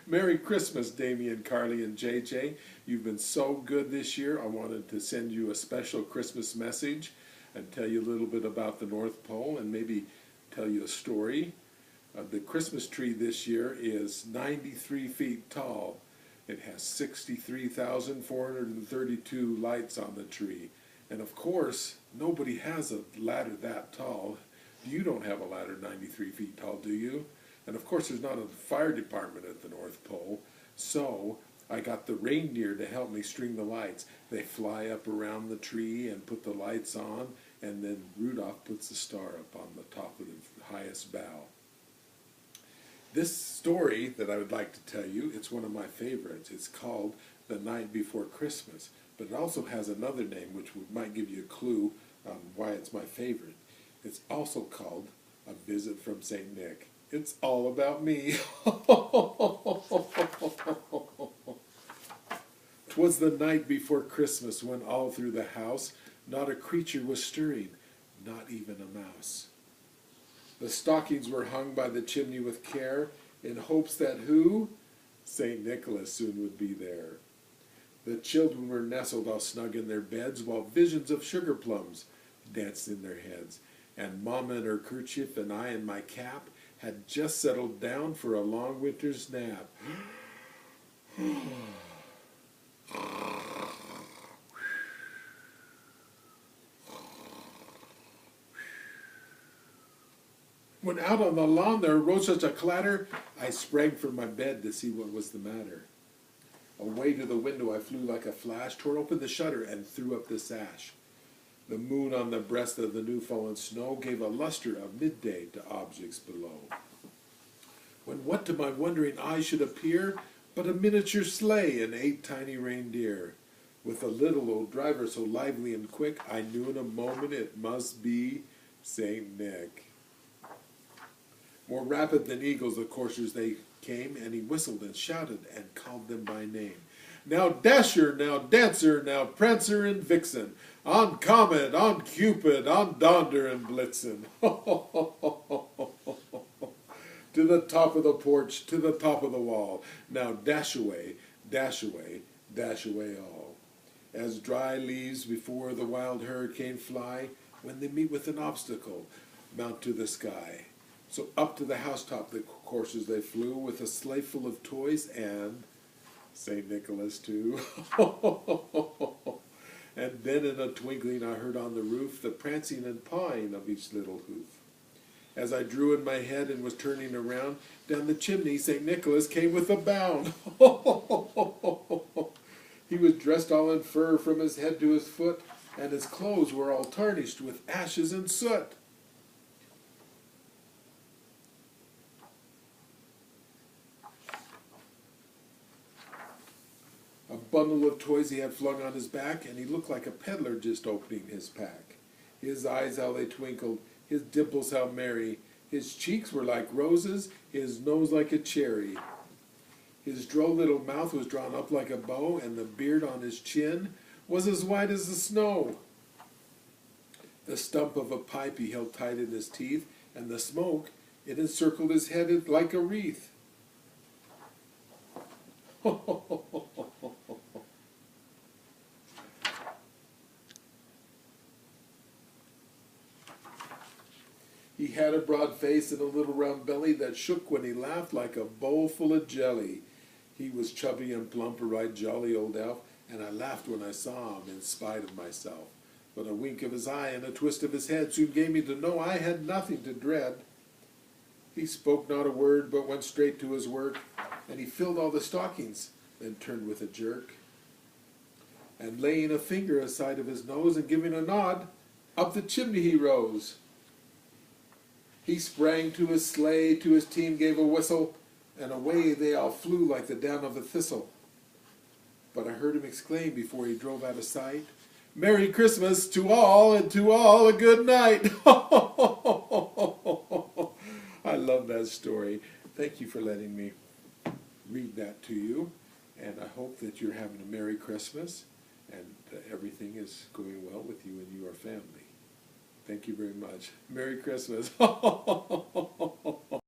Merry Christmas, Damion, Karlee, and JJ. You've been so good this year. I wanted to send you a special Christmas message and tell you a little bit about the North Pole and maybe tell you a story. The Christmas tree this year is 93 feet tall. It has 63,432 lights on the tree. And of course, nobody has a ladder that tall. You don't have a ladder 93 feet tall, do you? And of course, there's not a fire department at the North Pole. So I got the reindeer to help me string the lights. They fly up around the tree and put the lights on, and then Rudolph puts the star up on the top of the highest bough. This story that I would like to tell you, it's one of my favorites. It's called The Night Before Christmas, but it also has another name which might give you a clue on why it's my favorite. It's also called A Visit from St. Nick. It's all about me. 'Twas the night before Christmas when all through the house not a creature was stirring, not even a mouse. The stockings were hung by the chimney with care, in hopes that who? St. Nicholas soon would be there. The children were nestled all snug in their beds, while visions of sugar plums danced in their heads. And Mama in her kerchief and I in my cap had just settled down for a long winter's nap. When out on the lawn there arose such a clatter, I sprang from my bed to see what was the matter. Away to the window I flew like a flash, tore open the shutter and threw up the sash. The moon on the breast of the new-fallen snow gave a luster of midday to objects below. When what to my wondering eyes should appear but a miniature sleigh and 8 tiny reindeer. With a little old driver so lively and quick, I knew in a moment it must be St. Nick. More rapid than eagles the coursers they came, and he whistled and shouted and called them by name. Now Dasher, now Dancer, now Prancer and Vixen, on Comet, on Cupid, on Donder and Blitzen. To the top of the porch, to the top of the wall, now dash away, dash away, dash away all. As dry leaves before the wild hurricane fly, when they meet with an obstacle, mount to the sky. So up to the housetop the coursers they flew, with a sleigh full of toys and St. Nicholas too. And then in a twinkling I heard on the roof the prancing and pawing of each little hoof. As I drew in my head and was turning around, down the chimney St. Nicholas came with a bound. He was dressed all in fur from his head to his foot, and his clothes were all tarnished with ashes and soot. A bundle of toys he had flung on his back, and he looked like a peddler just opening his pack. His eyes how they twinkled, his dimples how merry, his cheeks were like roses, his nose like a cherry. His droll little mouth was drawn up like a bow, and the beard on his chin was as white as the snow. The stump of a pipe he held tight in his teeth, and the smoke, it encircled his head like a wreath. He had a broad face and a little round belly that shook when he laughed like a bowl full of jelly. He was chubby and plump, a right jolly old elf, and I laughed when I saw him in spite of myself. But a wink of his eye and a twist of his head soon gave me to know I had nothing to dread. He spoke not a word, but went straight to his work, and he filled all the stockings, then turned with a jerk. And laying a finger aside of his nose and giving a nod, up the chimney he rose. He sprang to his sleigh, to his team gave a whistle, and away they all flew like the down of a thistle. But I heard him exclaim before he drove out of sight, "Merry Christmas to all, and to all a good night." I love that story. Thank you for letting me read that to you, and I hope that you're having a Merry Christmas and everything is going well with you and your family. Thank you very much. Merry Christmas.